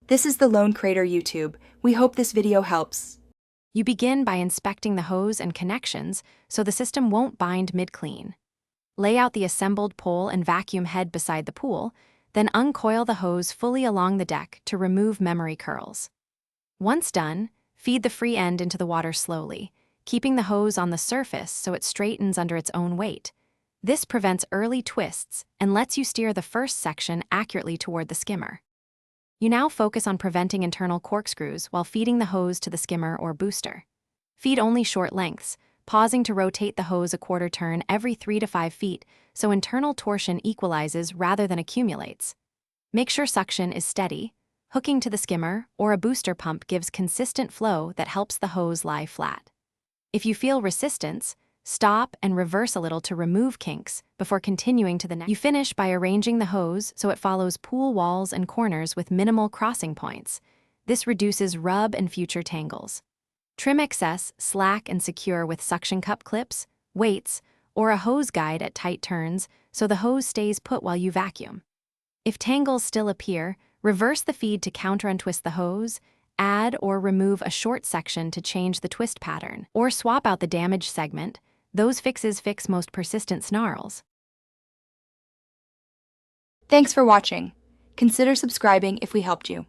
This is the Lone Crater YouTube. We hope this video helps. You begin by inspecting the hose and connections so the system won't bind mid-clean. Lay out the assembled pole and vacuum head beside the pool, then uncoil the hose fully along the deck to remove memory curls. Once done, feed the free end into the water slowly, keeping the hose on the surface so it straightens under its own weight. This prevents early twists and lets you steer the first section accurately toward the skimmer. You now focus on preventing internal corkscrews while feeding the hose to the skimmer or booster. Feed only short lengths, pausing to rotate the hose a quarter turn every 3 to 5 feet so internal torsion equalizes rather than accumulates. Make sure suction is steady. Hooking to the skimmer or a booster pump gives consistent flow that helps the hose lie flat. If you feel resistance, stop and reverse a little to remove kinks before continuing to the next. You finish by arranging the hose so it follows pool walls and corners with minimal crossing points. This reduces rub and future tangles. Trim excess, slack, and secure with suction cup clips, weights, or a hose guide at tight turns so the hose stays put while you vacuum. If tangles still appear, reverse the feed to counter-untwist the hose, add or remove a short section to change the twist pattern, or swap out the damaged segment. Those fixes fix most persistent snarls. Thanks for watching. Consider subscribing if we helped you.